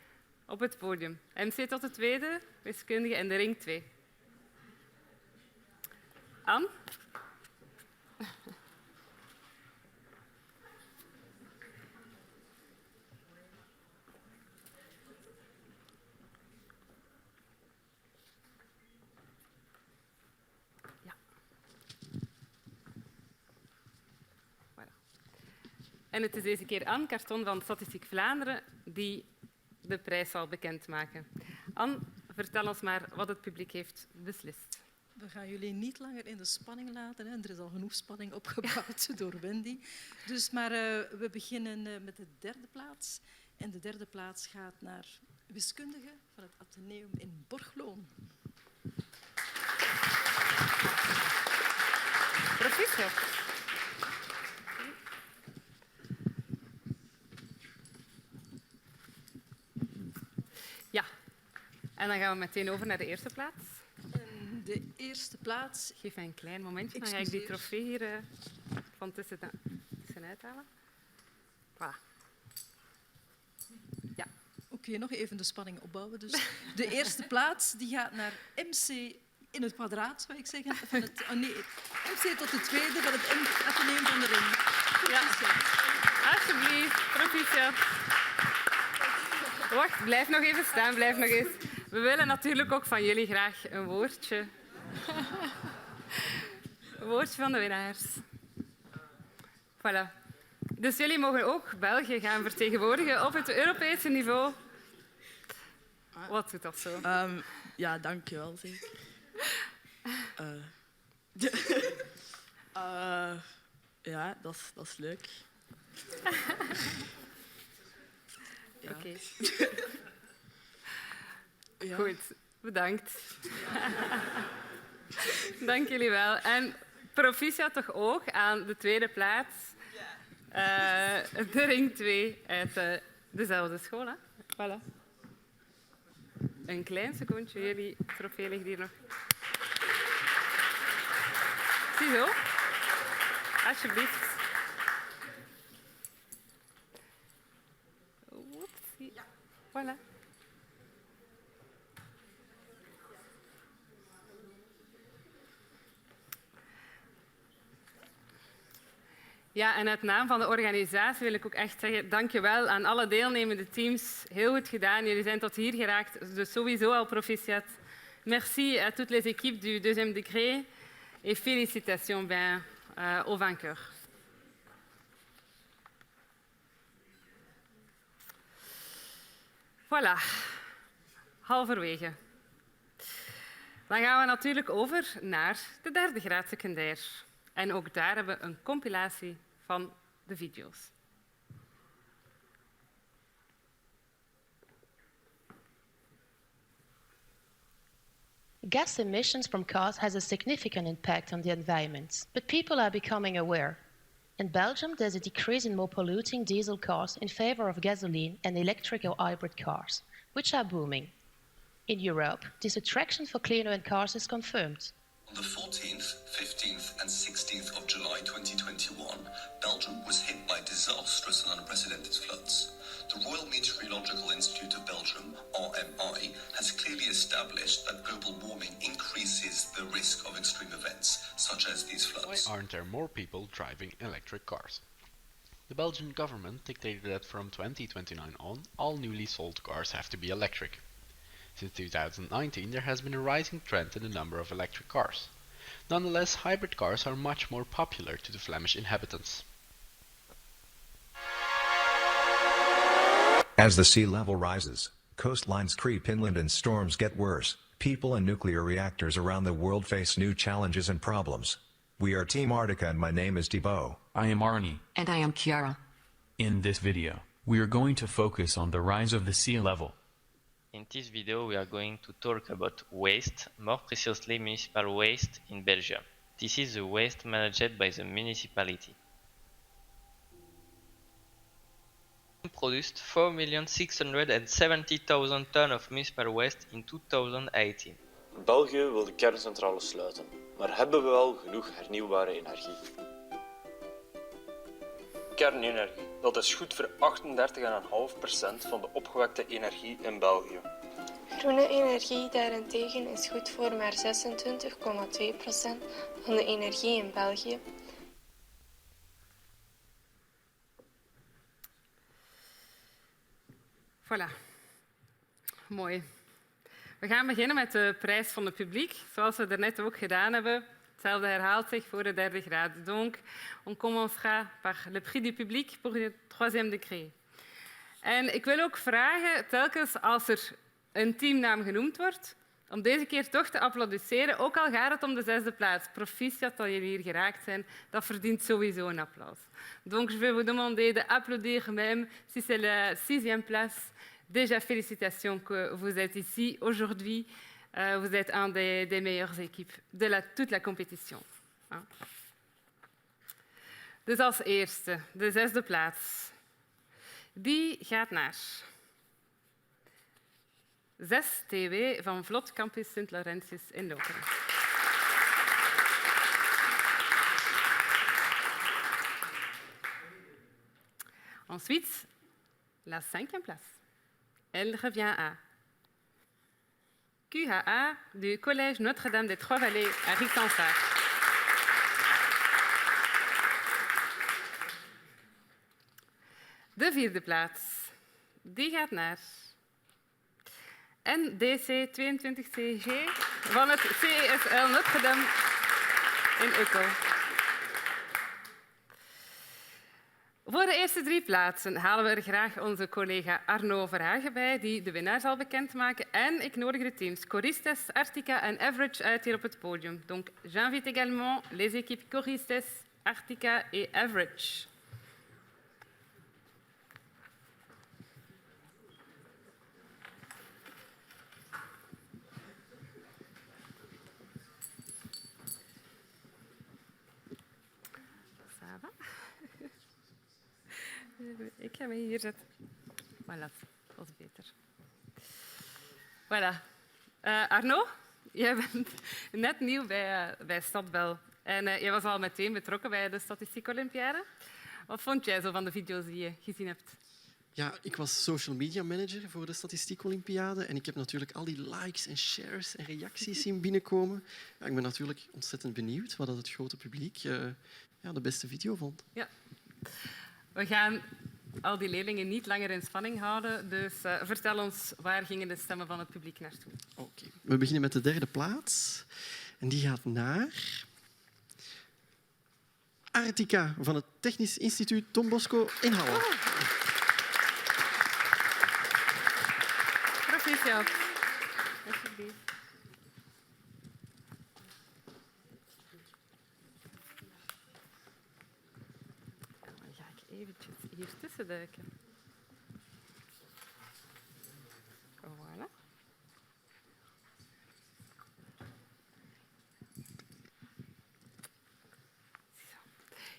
op het podium. MC tot de tweede, wiskundige en de ring 2. Anne? En het is deze keer Anne Carton van Statistiek Vlaanderen die de prijs zal bekendmaken. Anne, vertel ons maar wat het publiek heeft beslist. We gaan jullie niet langer in de spanning laten. Hè. Er is al genoeg spanning opgebouwd door Wendy. Dus, maar we beginnen met de 3e plaats. En de 3e plaats gaat naar wiskundige van het Atheneum in Borgloon. Proficiat. Ja, en dan gaan we meteen over naar de eerste plaats. De eerste plaats... Geef mij een klein momentje, dan ga ik die trofee hier van tussenuit halen. Voilà. Ja. Oké, nog even de spanning opbouwen. Dus de eerste plaats die gaat naar MC in het kwadraat, zou ik zeggen. Van het, MC tot de tweede van het Atheneum van de Ring. Ja. Alsjeblieft, proficiat. Wacht, blijf nog even staan, blijf nog eens. We willen natuurlijk ook van jullie graag een woordje. Een woordje van de winnaars. Voilà. Dus jullie mogen ook België gaan vertegenwoordigen op het Europese niveau. Wat doet dat zo? Ja, dankjewel zeker. Ja, dat is leuk. Ja. Oké. Ja. Goed, bedankt. Dank jullie wel. En proficiat toch ook aan de tweede plaats. De ring 2 uit dezelfde school. Hè? Voilà. Een klein secondje, jullie trofee ligt hier nog. Ziezo. Alsjeblieft. Oepsie. Voilà. Ja, en uit naam van de organisatie wil ik ook echt zeggen dankjewel aan alle deelnemende teams. Heel goed gedaan. Jullie zijn tot hier geraakt, dus sowieso al proficiat. Merci à toutes les équipes du deuxième degré et félicitations aux vainqueurs. Voilà, halverwege. Dan gaan we natuurlijk over naar de 3e graad secundair. En ook daar hebben we een compilatie van de video's. Gas emissions from cars has a significant impact on the environment, but people are becoming aware. In Belgium, there's a decrease in more polluting diesel cars in favor of gasoline and electric or hybrid cars, which are booming. In Europe, this attraction for cleaner cars is confirmed. On the 14th, 15th and 16th of July 2021, Belgium was hit by disastrous and unprecedented floods. The Royal Meteorological Institute of Belgium, RMI, has clearly established that global warming increases the risk of extreme events, such as these floods. Why aren't there more people driving electric cars? The Belgian government dictated that from 2029 on, all newly sold cars have to be electric. Since 2019, there has been a rising trend in the number of electric cars. Nonetheless, hybrid cars are much more popular to the Flemish inhabitants. As the sea level rises, coastlines creep inland and storms get worse, people and nuclear reactors around the world face new challenges and problems. We are Team Arctica and my name is Thibaut. I am Arnie. And I am Chiara. In this video, we are going to focus on the rise of the sea level. In this video we are going to talk about waste, more precisely municipal waste in Belgium. This is the waste managed by the municipality. Produced 4,670,000 tons of municipal waste in 2018. België wil de kerncentrales sluiten, maar hebben we wel genoeg hernieuwbare energie? Kernenergie, dat is goed voor 38,5% van de opgewekte energie in België. Groene energie daarentegen is goed voor maar 26,2% van de energie in België. Voilà. Mooi. We gaan beginnen met de prijs van het publiek, zoals we daarnet ook gedaan hebben. Hetzelfde herhaalt zich voor de derde graad. Donc, on commencera par le prix du public pour le troisième degré. En ik wil ook vragen, telkens als er een teamnaam genoemd wordt, om deze keer toch te applaudisseren, ook al gaat het om de 6e plaats. Proficiat dat jullie hier geraakt zijn, dat verdient sowieso een applaus. Donc, je vais vous demander d'applaudir même si c'est la 6e place. Déjà, félicitations que vous êtes ici aujourd'hui. Vous êtes un des meilleures équipes de toute la compétition. Dus als eerste, de 6e plaats. Die gaat naar 6 TW van Vlot Campus Sint-Laurentius in Lokeren. Ensuite, la 5e place. Elle revient à QHA du Collège Notre-Dame des Trois-Vallées à Rixensart. De 4e plaats, die gaat naar NDC 22CG van het CESL Notre-Dame in Uckel. Voor de eerste 3 plaatsen halen we er graag onze collega Arno Verhagen bij, die de winnaar zal bekendmaken. En ik nodig de teams Choristes, Arctica en Average uit hier op het podium. Donc, j'invite également les équipes Choristes, Arctica et Average. Ik ga me hier zetten. Voilà, dat is beter. Voilà. Arno, jij bent net nieuw bij Stadbel. En jij was al meteen betrokken bij de Statistiek Olympiade. Wat vond jij zo van de video's die je gezien hebt? Ja, ik was social media manager voor de Statistiek Olympiade en ik heb natuurlijk al die likes en shares en reacties zien binnenkomen. Ja, ik ben natuurlijk ontzettend benieuwd wat het grote publiek de beste video vond. Ja. We gaan al die leerlingen niet langer in spanning houden, dus vertel ons, waar gingen de stemmen van het publiek naartoe? Oké. We beginnen met de 3e plaats en die gaat naar Arctica van het Technisch Instituut Don Bosco in Halle. Oh. Proficiat. Alsjeblieft. Dan ga ik eventjes hier tussen duiken. Voilà.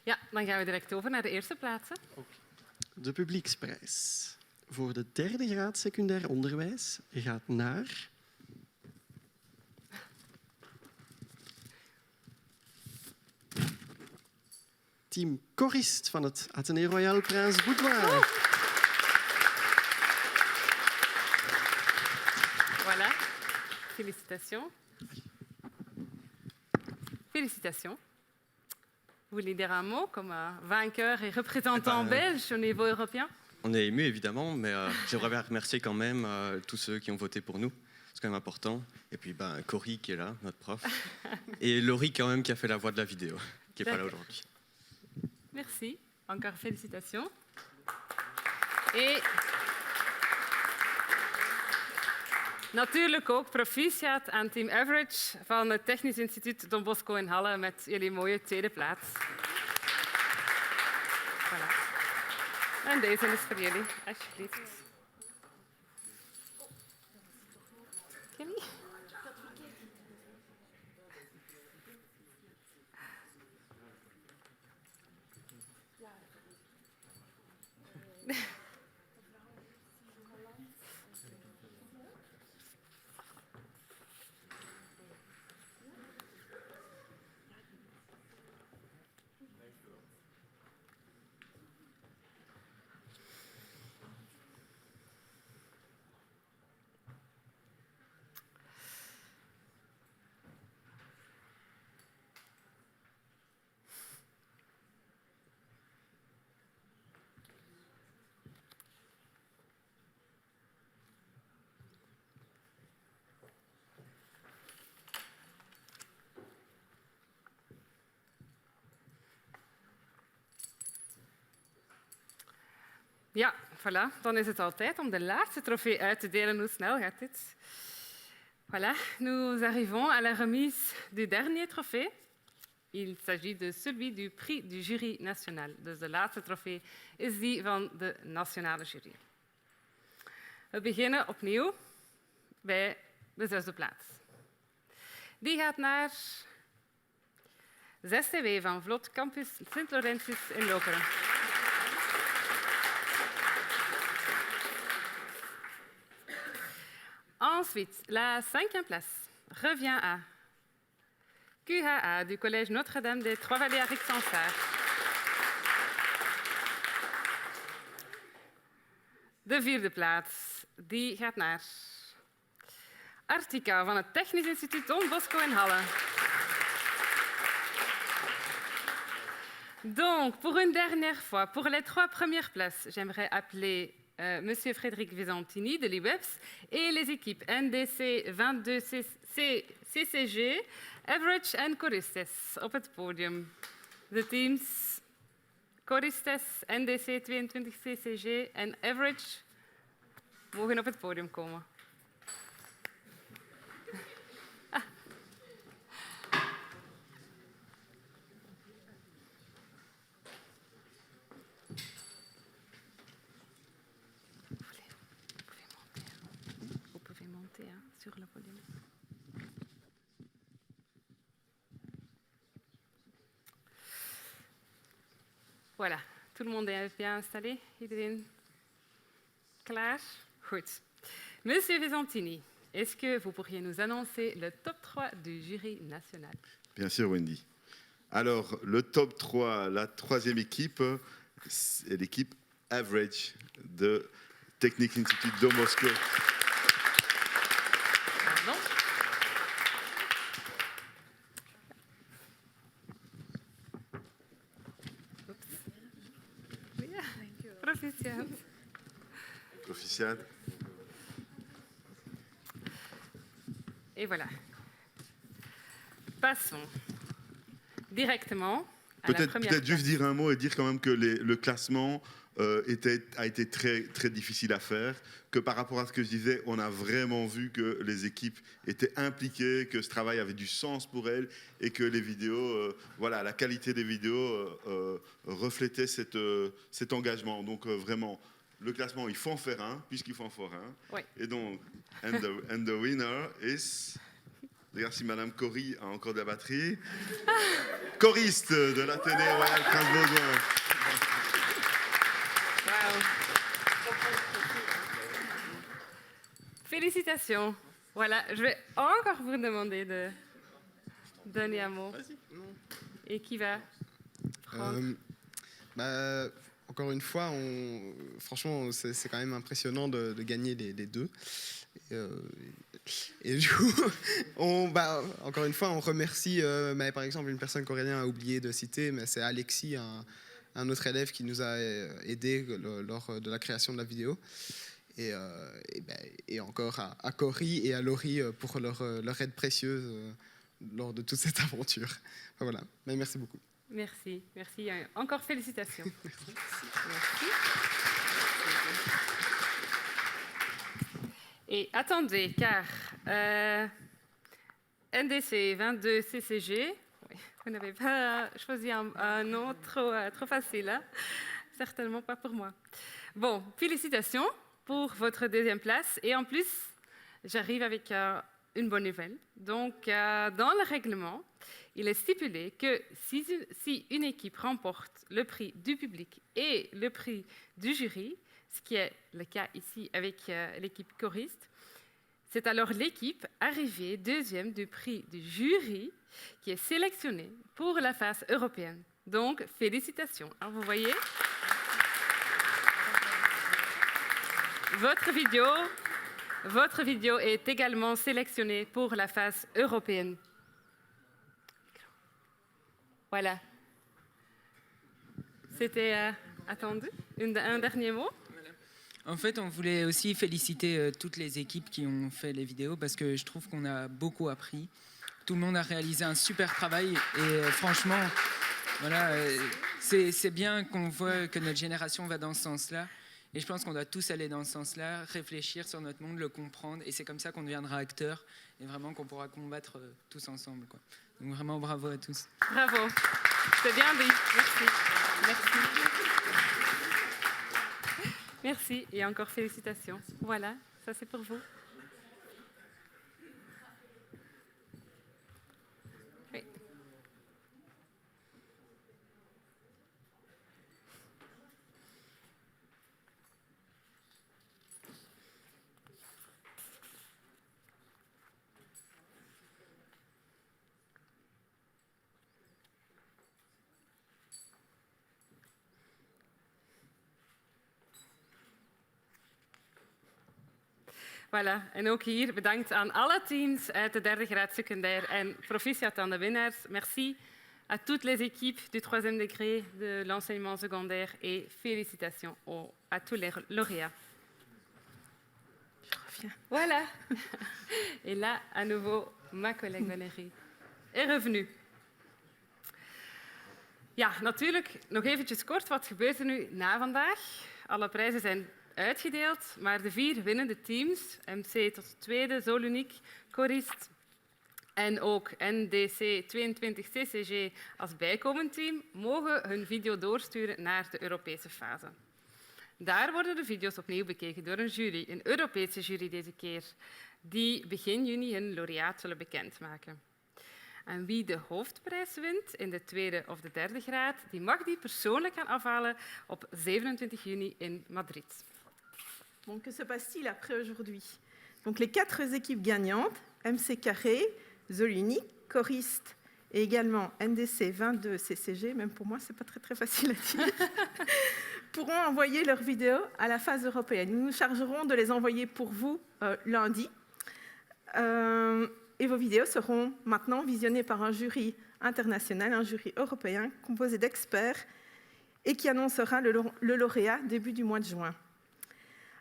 Ja, dan gaan we direct over naar de eerste plaatsen. De publieksprijs voor de 3e graad secundair onderwijs gaat naar team Chorist van het Athénée Royal Prince Boudoir. Voilà. Félicitations. Félicitations. Vous voulez dire un mot comme vainqueur et représentant belge au niveau européen? On est ému évidemment, mais j'aimerais bien remercier quand même tous ceux qui ont voté pour nous. c'est quand même important. Et puis Cory qui est là, notre prof. Et Laurie quand même qui a fait la voix de la vidéo, qui n'est pas là aujourd'hui. Merci. Encore félicitations. Et natuurlijk ook proficiat aan Team Average van het Technisch Instituut Don Bosco in Halle met jullie mooie tweede plaats. Voilà. En deze is voor jullie, alsjeblieft. Kelly? Ja, voilà. Dan is het al tijd om de laatste trofee uit te delen. Hoe snel gaat dit? Voilà, nous arrivons à la remise du dernier trophée. Il s'agit de celui du prix du jury national. Dus de laatste trofee is die van de nationale jury. We beginnen opnieuw bij de 6e plaats. Die gaat naar 6TW van Vlot Campus Sint-Laurentius in Lokeren. Ensuite, la 5e place revient à QHA du Collège Notre-Dame des Trois-Vallées à Rixensart. De 4e plaats die gaat naar Artica van het Technisch Instituut Don Bosco in Halle. Donc, pour une dernière fois, pour les 3 premières places, j'aimerais appeler Monsieur Frédéric Visantini de l'IWEPS et les équipes NDC 22 CCG, Average en Choristes op het podium. De teams Choristes, NDC 22 CCG en Average mogen op het podium komen. Sur le podium. Voilà, tout le monde est bien installé. Iedereen klaar? Goed. Monsieur Visantini, est-ce que vous pourriez nous annoncer le top 3 du jury national? Bien sûr, Wendy. Alors, le top 3, la 3e équipe, c'est l'équipe Average de Technic Institute Don Bosco. Proficiat. Et voilà. Passons directement à la première place. Peut-être juste dire un mot et dire quand même que le classement a été très, très difficile à faire, que par rapport à ce que je disais, on a vraiment vu que les équipes étaient impliquées, que ce travail avait du sens pour elles et que les vidéos, voilà, la qualité des vidéos reflétait cet engagement. Donc vraiment, le classement, il faut en faire un, puisqu'il faut en faire un. Oui. Et donc, and the winner is... Regarde si Madame Cory a encore de la batterie. Choriste de l'Athénée Royal Crans-Baudouin. Wow. Félicitations. Voilà, je vais encore vous demander de donner un mot. Et qui va prendre Encore une fois, franchement, c'est quand même impressionnant de gagner les deux. Et du coup, encore une fois, on remercie, par exemple, une personne qu'Aurélien a oublié de citer, mais c'est Alexis, un autre élève qui nous a aidés lors de la création de la vidéo. Et encore à Cory et à Laurie pour leur aide précieuse lors de toute cette aventure. Enfin, voilà, mais merci beaucoup. Merci, merci. Encore félicitations. Merci. Et attendez, car NDC 22 CCG, oui, vous n'avez pas choisi un nom trop facile, hein? Certainement pas pour moi. Bon, félicitations pour votre deuxième place. Et en plus, j'arrive avec une bonne nouvelle. Donc, dans le règlement, il est stipulé que si une équipe remporte le prix du public et le prix du jury, ce qui est le cas ici avec l'équipe choriste, c'est alors l'équipe arrivée deuxième du prix du jury qui est sélectionnée pour la phase européenne. Donc, félicitations. Hein, vous voyez, votre vidéo est également sélectionnée pour la phase européenne. Voilà. C'était attendu. Un dernier mot? En fait, on voulait aussi féliciter toutes les équipes qui ont fait les vidéos parce que je trouve qu'on a beaucoup appris. Tout le monde a réalisé un super travail et franchement, voilà, c'est bien qu'on voit que notre génération va dans ce sens-là. Et je pense qu'on doit tous aller dans ce sens-là, réfléchir sur notre monde, le comprendre. Et c'est comme ça qu'on deviendra acteur et vraiment qu'on pourra combattre tous ensemble, quoi. Donc vraiment, bravo à tous. Bravo. C'est bien dit. Merci. Merci. Merci et encore félicitations. Voilà, ça c'est pour vous. Oui. Voilà, en ook hier bedankt aan alle teams uit de derde graad secundair en proficiat aan de winnaars. Merci à toutes les équipes du troisième degré de l'enseignement secondaire et félicitations à tous les lauréats. Je reviens. Voilà. Et là, à nouveau, ma collègue Valérie est revenue. Ja, natuurlijk, nog eventjes kort, wat gebeurt er nu na vandaag? Alle prijzen zijn uitgedeeld, maar de 4 winnende teams, MC tot tweede, Zoluniek, Chorist en ook NDC 22 CCG als bijkomend team, mogen hun video doorsturen naar de Europese fase. Daar worden de video's opnieuw bekeken door een jury, een Europese jury deze keer, die begin juni hun laureaat zullen bekendmaken. En wie de hoofdprijs wint in de tweede of de derde graad, die mag die persoonlijk gaan afhalen op 27 juni in Madrid. Donc, que se passe-t-il après aujourd'hui? Donc, les 4 équipes gagnantes, MC Carré, Zolunic, Choriste et également NDC 22 CCG, même pour moi, ce n'est pas très facile à dire, pourront envoyer leurs vidéos à la phase européenne. Nous nous chargerons de les envoyer pour vous lundi. Et vos vidéos seront maintenant visionnées par un jury international, un jury européen composé d'experts et qui annoncera le lauréat début du mois de juin.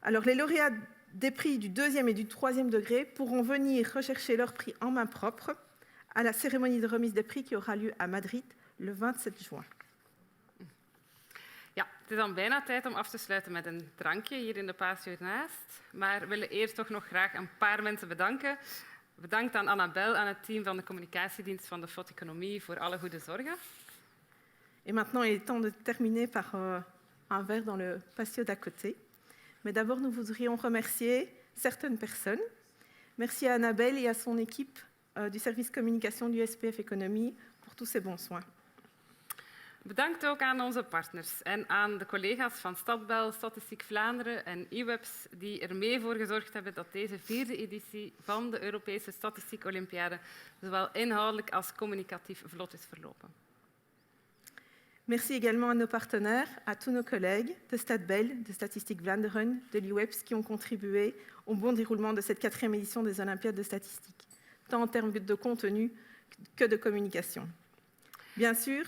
Alors, les lauréats des prix du 2e et du 3e degré pourront venir rechercher leur prix en main propre à la cérémonie de remise des prix qui aura lieu à Madrid le 27 juin. Ja, het is dan bijna tijd om af te sluiten met een drankje hier in de paas hiernaast. Maar we willen eerst toch nog graag een paar mensen bedanken. Bedankt aan Annabel, aan het team van de communicatiedienst van de FOT Economie voor alle goede zorgen. Et maintenant, il est temps de terminer par un verre dans le patio d'à côté. Mais d'abord, nous voudrions remercier certaines personnes. Merci à Annabelle et à son équipe du service communication du SPF Economie pour tous ces bons soins. Bedankt ook aan onze partners en aan de collega's van Stadbel, Statistiek Vlaanderen en IWEBS die er mee voor gezorgd hebben dat deze 4e editie van de Europese Statistiek Olympiade zowel inhoudelijk als communicatief vlot is verlopen. Merci également à nos partenaires, à tous nos collègues de Stadbel, de Statistique Vlaanderen, de l'IWEBS qui ont contribué au bon déroulement de cette 4e édition des Olympiades de statistique, tant en termes de contenu que de communication. Bien sûr,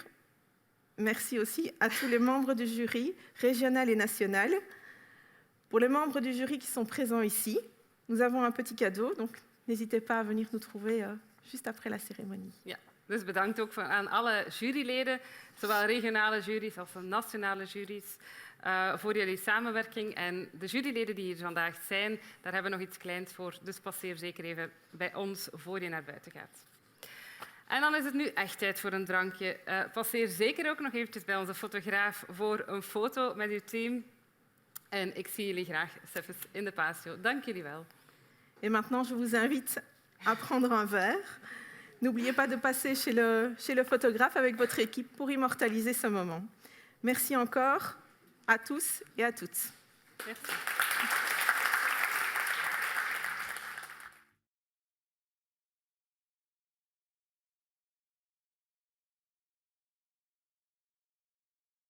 merci aussi à tous les membres du jury régional et national Pour les membres du jury qui sont présents ici, nous avons un petit cadeau, donc n'hésitez pas à venir nous trouver juste après la cérémonie. Ja, dus bedankt ook aan alle juryleden, zowel regionale juries als nationale juries, voor jullie samenwerking. En de juryleden die hier vandaag zijn, daar hebben we nog iets kleins voor, dus passeer zeker even bij ons voor je naar buiten gaat. En dan is het nu echt tijd voor een drankje. Passeer zeker ook nog eventjes bij onze fotograaf voor een foto met uw team. En ik zie jullie graag zelfs in de patio. Dank jullie wel. Et maintenant, je vous invite à prendre un verre. N'oubliez pas de passer chez le photographe avec votre équipe pour immortaliser ce moment. Merci encore à tous et à toutes. Merci.